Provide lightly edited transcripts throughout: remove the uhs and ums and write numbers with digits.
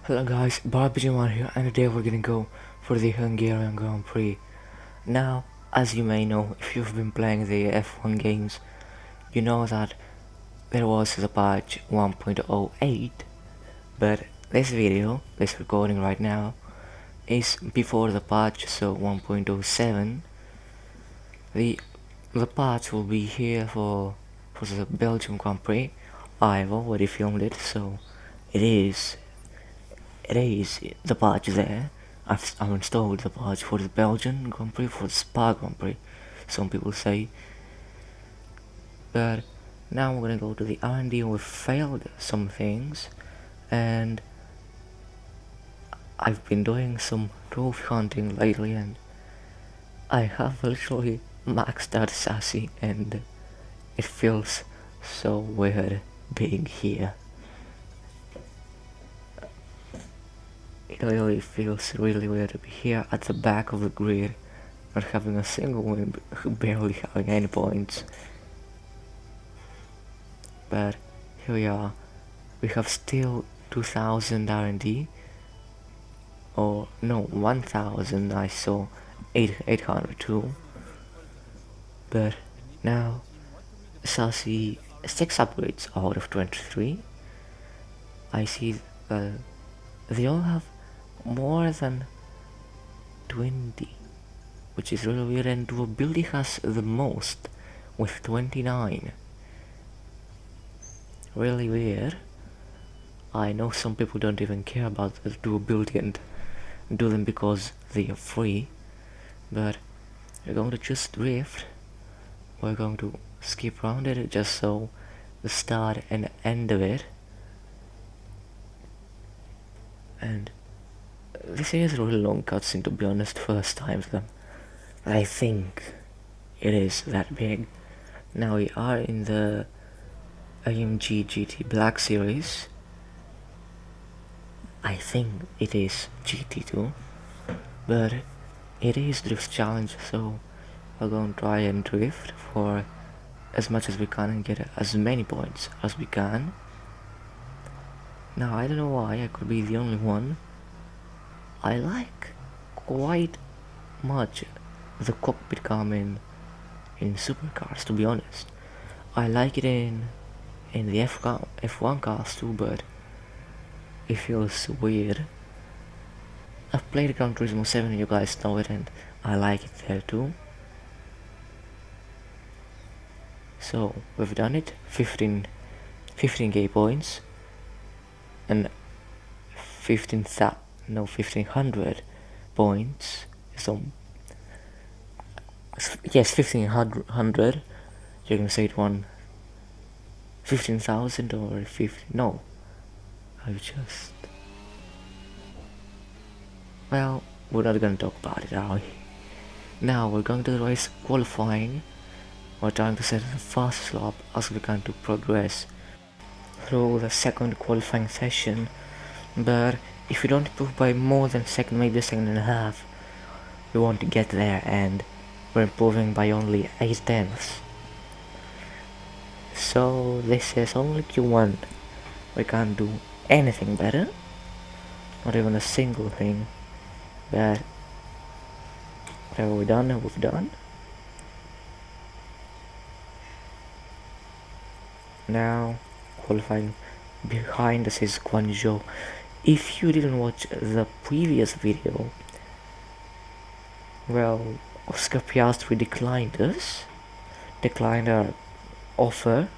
Hello guys, Barbajaman here, and today we're gonna go for the Hungarian Grand Prix. Now, as you may know, if you've been playing the F1 games, you know that there was the patch 1.08, but this video, this recording right now, is before the patch, so 1.07. The patch will be here for the Belgium Grand Prix. I've already filmed it, so it is the patch there. I've installed the patch for the Belgian Grand Prix, for the Spa Grand Prix, some people say. But now we're gonna go to the R&D. We've failed some things, and I've been doing some trophy hunting lately, and I have literally maxed out Sassy, and it feels so weird being here. It really feels really weird to be here at the back of the grid, not having a single win, barely having any points. But here we are. We have still 2000 R&D, or no, 1000. I saw 802. But now Sassy 6 upgrades out of 23. I see they all have more than 20, which is really weird, and Durability has the most with 29. Really weird. I know some people don't even care about the durability and do them because they are free, but we're going to choose Drift. We're going to skip around it just so the start and end of it. And this is a really long cutscene, to be honest, first time for them. I think it is that big. Now we are in the AMG GT Black Series. I think it is GT2, but it is Drift Challenge, so we're going to try and drift for as much as we can and get as many points as we can. Now I don't know why I could be the only one. I like quite much the cockpit cam in supercars, to be honest. I like it in the F1 cars too, but it feels weird. I've played Gran Turismo 7, you guys know it, and I like it there too. So we've done it, 15k points and 1500 points. So yes, 1500. You can say it won 15,000 or 50. No, I just, well, we're not gonna talk about it, are we? Now we're going to the race qualifying. We're trying to set the fastest lap as we can to progress through the second qualifying session, but if you don't improve by more than a second, maybe a second and a half, we won't get there, and we're improving by only 8/10. So this is only Q1. We can't do anything better, not even a single thing. But whatever we've done. Now qualifying behind us is Guangzhou. If you didn't watch the previous video, well, Oscar Piastri declined our offer,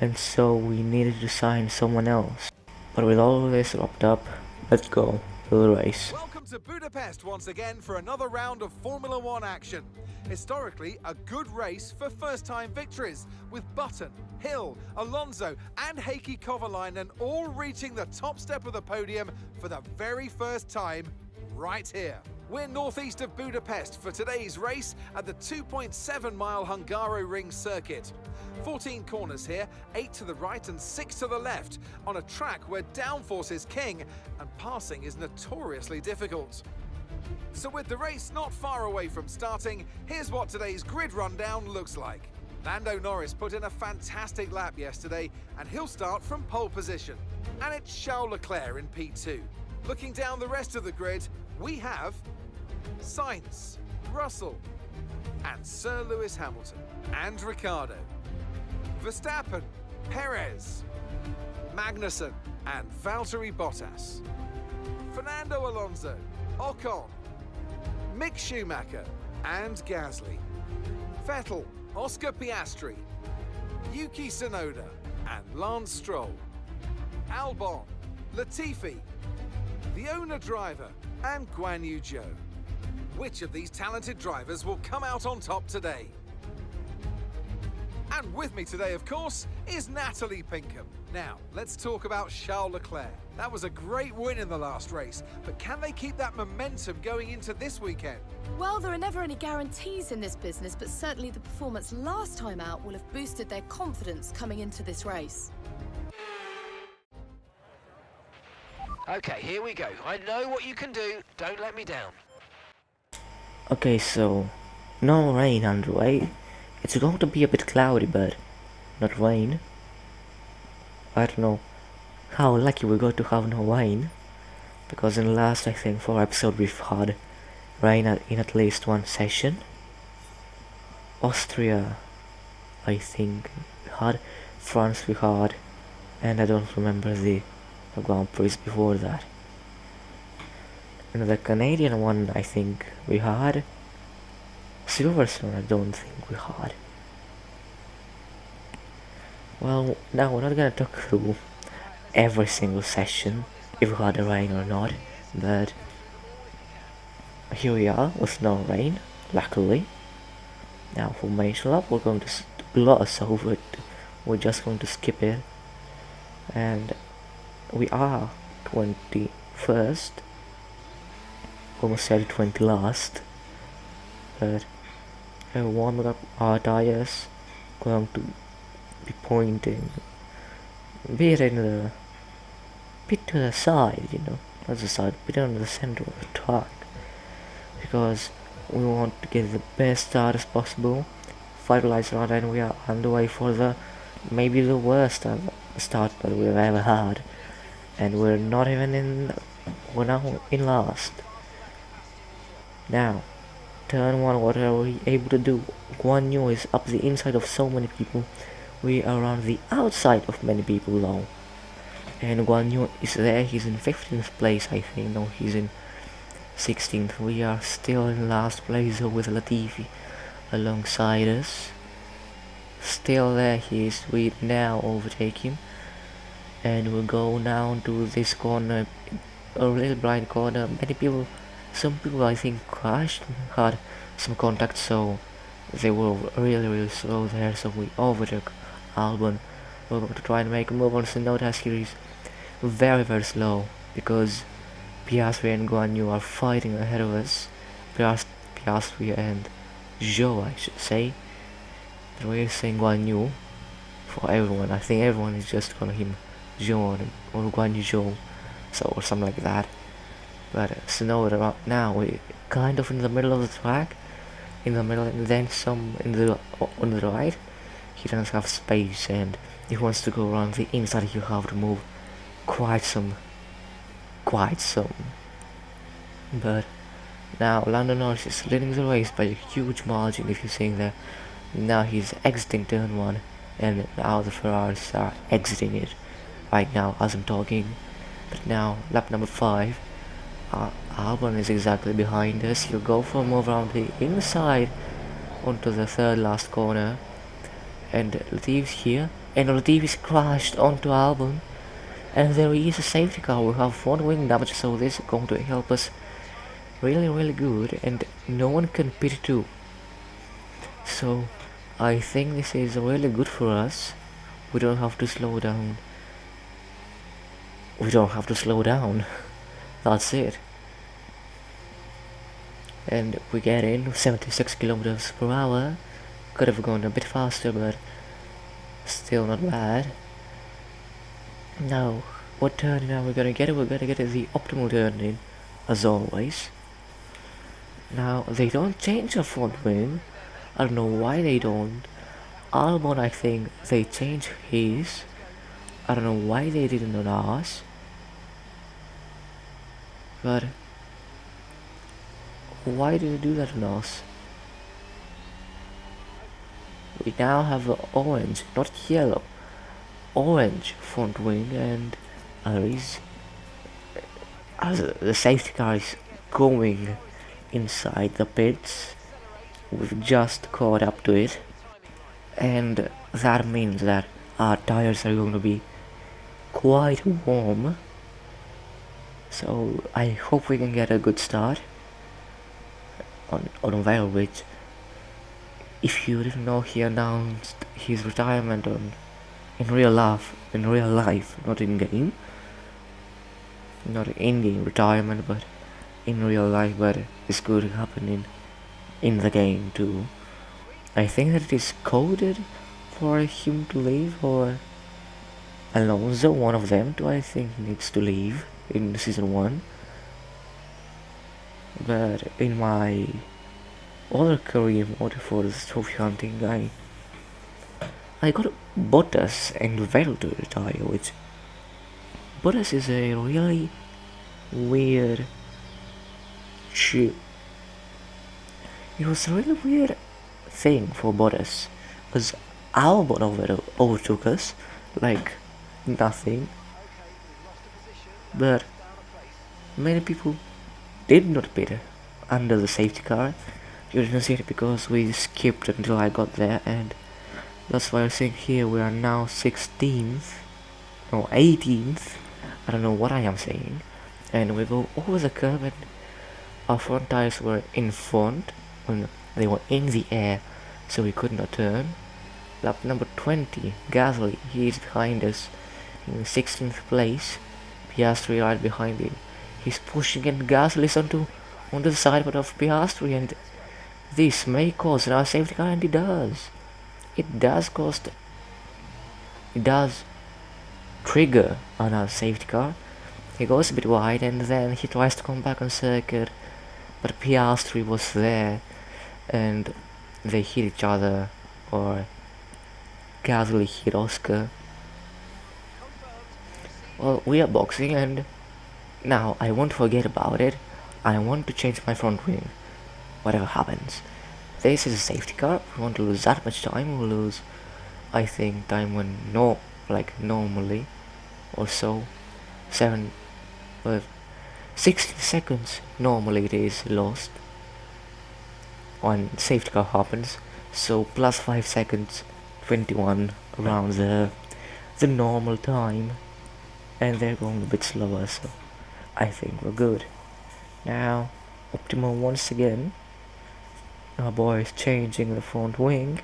and so we needed to sign someone else. But with all of this wrapped up, let's go to the race. Welcome to Budapest once again for another round of Formula One action. Historically, a good race for first-time victories, with Button, Hill, Alonso and Heikki Kovalainen all reaching the top step of the podium for the very first time right here. We're northeast of Budapest for today's race at the 2.7-mile Hungaroring circuit. 14 corners here, 8 to the right and 6 to the left, on a track where downforce is king and passing is notoriously difficult. So with the race not far away from starting, here's what today's grid rundown looks like. Lando Norris put in a fantastic lap yesterday, and he'll start from pole position. And it's Charles Leclerc in P2. Looking down the rest of the grid, we have Sainz, Russell, and Sir Lewis Hamilton, and Ricciardo, Verstappen, Perez, Magnussen, and Valtteri Bottas, Fernando Alonso, Ocon, Mick Schumacher, and Gasly, Vettel, Oscar Piastri, Yuki Tsunoda, and Lance Stroll, Albon, Latifi, the owner driver, and Guan Yu Zhou. Which of these talented drivers will come out on top today? And with me today, of course, is Natalie Pinkham. Now, let's talk about Charles Leclerc. That was a great win in the last race, but can they keep that momentum going into this weekend? Well, there are never any guarantees in this business, but certainly the performance last time out will have boosted their confidence coming into this race. Okay, here we go. I know what you can do. Don't let me down. Okay, so no rain underway. It's going to be a bit cloudy, but not rain. I don't know how lucky we got to have no rain, because in the last, I think, 4 episodes we've had rain in at least one session. Austria, I think, we had. France we had, and I don't remember the Grand Prix before that. And the Canadian one, I think we had. Silverstone, I don't think we had. Well, now we're not gonna talk through every single session, if we had a rain or not, but here we are with no rain, luckily. Now formation lap, we're going to gloss over it, we're just going to skip it, and we are 21st, almost said 20 last, but warming up our tires, going to be pointing a bit in the bit to the side, you know, not the side, bit on the center of the track, because we want to get the best start as possible, finalize round, and we are underway for the maybe the worst start that we've ever had, and we're not even in, we're now in last. Now turn 1, what are we able to do? Guan Yu is up the inside of so many people, we are on the outside of many people though, and Guan Yu is there, he's in 15th place I think, no, he's in 16th, we are still in last place with Latifi alongside us, still there he is, we now overtake him, and we'll go now to this corner, a little blind corner, some people I think crashed, had some contact, so they were really slow there, so we overtook Albon. We're going to try and make a move on Tsunoda as he is very slow, because Piastri and Guan Yu are fighting ahead of us. Piastri and Zhou, I should say. But we're saying Guan Yu for everyone. I think everyone is just calling him Zhou or Guan Yu Zhou, so or something like that. But Tsunoda now we kind of in the middle of the track, in the middle, and then some on the right. He doesn't have space, and if he wants to go around the inside, you have to move quite some. But now Lando Norris is leading the race by a huge margin, if you're seeing there. Now he's exiting turn 1, and now the Ferraris are exiting it right now as I'm talking. But now lap number 5. Albon is exactly behind us. He'll go for a move around the inside onto the third last corner, and Latifi's here, and Latifi's crashed onto Albon, and there is a safety car. We have 1 wing damage, so this is going to help us really good, and no one can pit too, so I think this is really good for us. We don't have to slow down. That's it. And we get in 76 kilometers per hour. Could have gone a bit faster, but still not bad. Now, what turn are we gonna get? We're gonna get the optimal turn in, as always. Now, they don't change the front wing. I don't know why they don't. Albon, I think they change his. I don't know why they didn't ask, but why did they do that on us? We now have an orange, not yellow, orange front wing, and as the safety car is going inside the pits, we've just caught up to it, and that means that our tires are going to be quite warm, so I hope we can get a good start on Vale, which, if you didn't know, he announced his retirement in real life, not in game, not in game retirement, but in real life. But it's going to happen in the game too. I think that it is coded for him to leave, or Alonso, one of them two, I think, needs to leave in season 1. But in my other career mode for this trophy hunting, I got Bottas and Vettel to retire, which Bottas is a really weird chip. It was a really weird thing for Bottas, because Albon overtook us like nothing, but many people did not pit under the safety car. You didn't see it because we skipped until I got there, and that's why I'm saying here we are now 16th, no 18th, I don't know what I am saying, and we go over the curb and our front tires were in front when they were in the air, so we could not turn. Lap number 20, Gasly, he is behind us in 16th place, Piastri right behind him. He's pushing and Gasly is onto the side of Piastri, and this may cause our safety car, and it does. It does trigger on our safety car. He goes a bit wide and then he tries to come back on circuit, but Piastri was there and they hit each other, or Gasly hit Oscar. Well, we are boxing, and now I won't forget about it. I want to change my front wing, whatever happens. This is a safety car. We won't lose that much time. We'll lose, I think, time when normally or so 16 seconds normally it is lost when safety car happens, so plus 5 seconds, 21 around the normal time, and they're going a bit slower, so I think we're good. Now Optima once again, our boy is changing the front wing,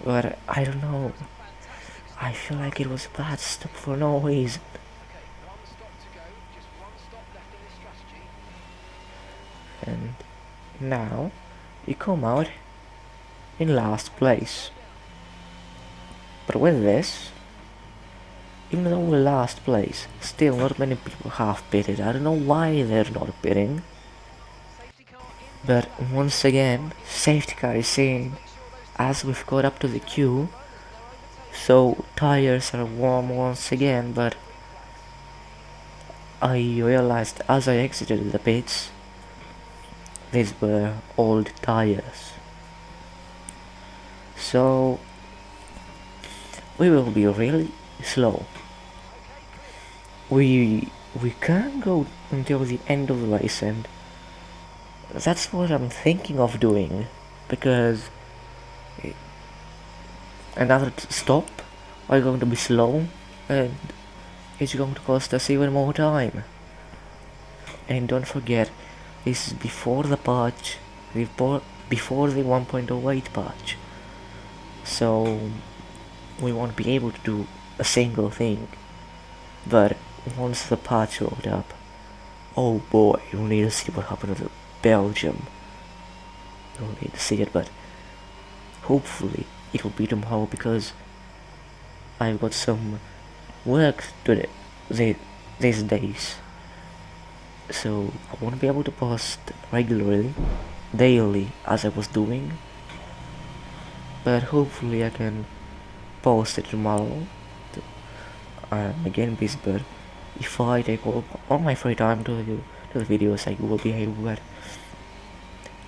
but I don't know, I feel like it was a bad stop for no reason. And now we come out in last place. But with this, even though we're last place, still not many people have pitted. I don't know why they're not pitting. But once again, safety car is saying, as we've got up to the queue, so tires are warm once again, but I realized as I exited the pits, these were old tires. So we will be really slow. We can't go until the end of the race, and that's what I'm thinking of doing, because another stop are going to be slow and it's going to cost us even more time. And don't forget, this is before the patch, before the 1.08 patch, so we won't be able to do a single thing. But once the patch rolled up, oh boy, you'll need to see what happened to Belgium. You'll need to see it, but hopefully it will be tomorrow, because I've got some work to do these days, so I won't be able to post regularly, daily, as I was doing, but hopefully I can post it tomorrow I'm again busy, but if I take all my free time to the videos, I will be able. But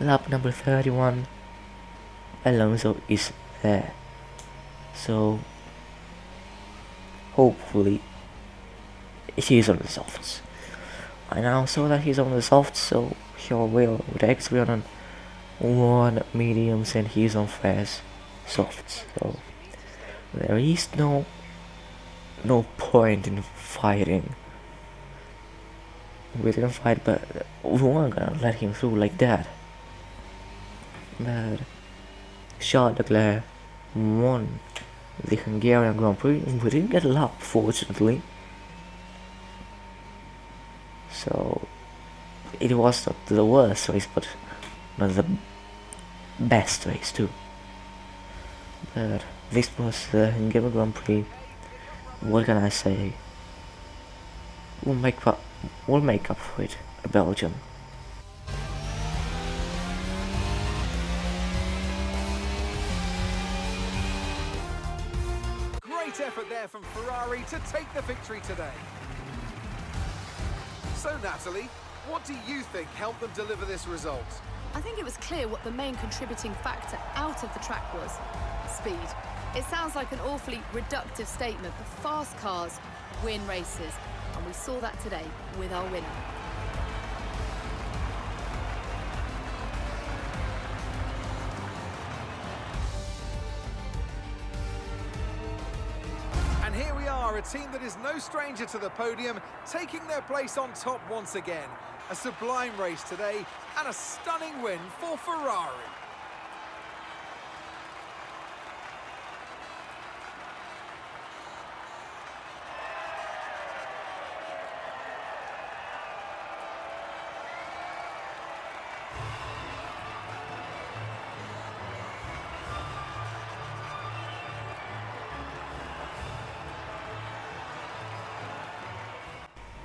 lap number 31, Alonso is there, so hopefully he's on the softs. I now saw that he's on the softs, so he will Rex be on one mediums and he's on fast softs. So there is no point in fighting. We didn't fight, but we weren't gonna let him through like that. But Charles Leclerc won the Hungarian Grand Prix. We didn't get a lap, fortunately. So it was not the worst race, but not the best race too. But this was the Hungarian Grand Prix. What can I say? We'll make up for it at Belgium. Great effort there from Ferrari to take the victory today. So Natalie, what do you think helped them deliver this result? I think it was clear what the main contributing factor out of the track was: speed. It sounds like an awfully reductive statement, but fast cars win races, and we saw that today with our winner. And here we are, a team that is no stranger to the podium, taking their place on top once again. A sublime race today, and a stunning win for Ferrari.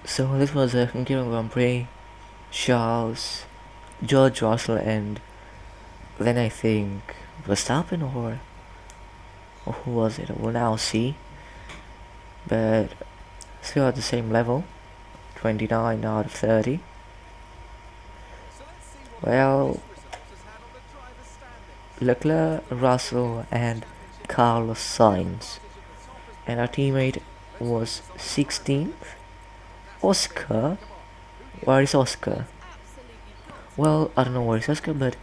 So this was a Hungarian Grand Prix. Charles, George Russell, and then I think Verstappen or who was it? We'll now see. But still at the same level, 29 out of 30. Well, Leclerc, Russell, and Carlos Sainz, and our teammate was 16th. Oscar? Where is Oscar? Well, I don't know where is Oscar, but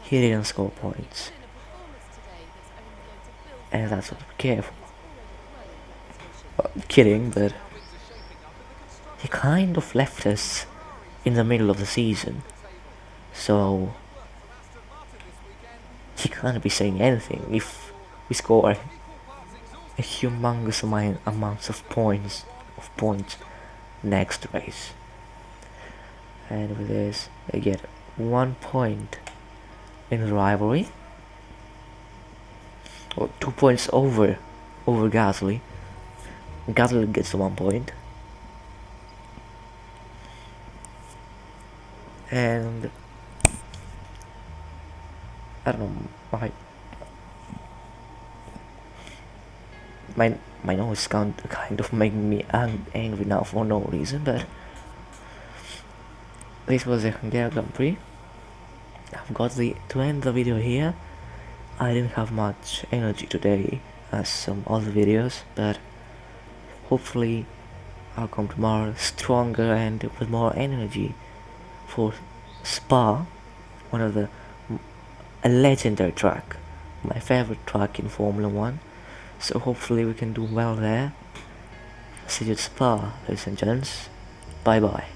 he didn't score points. And that's what we care for. Well, kidding, but he kind of left us in the middle of the season. So he can't be saying anything if we score a humongous amounts of points next race. And with this, I get 1 point in the rivalry, or 2 points over Gasly. Gasly gets 1 point, and I don't know, my nose kind of making me angry now for no reason, but this was a Hungarian Grand Prix. I've got to end the video here. I didn't have much energy today as some other videos, but hopefully I'll come tomorrow stronger and with more energy for Spa, a legendary track, my favorite track in Formula 1. So hopefully we can do well there. See you at Spa, ladies and gents. Bye bye.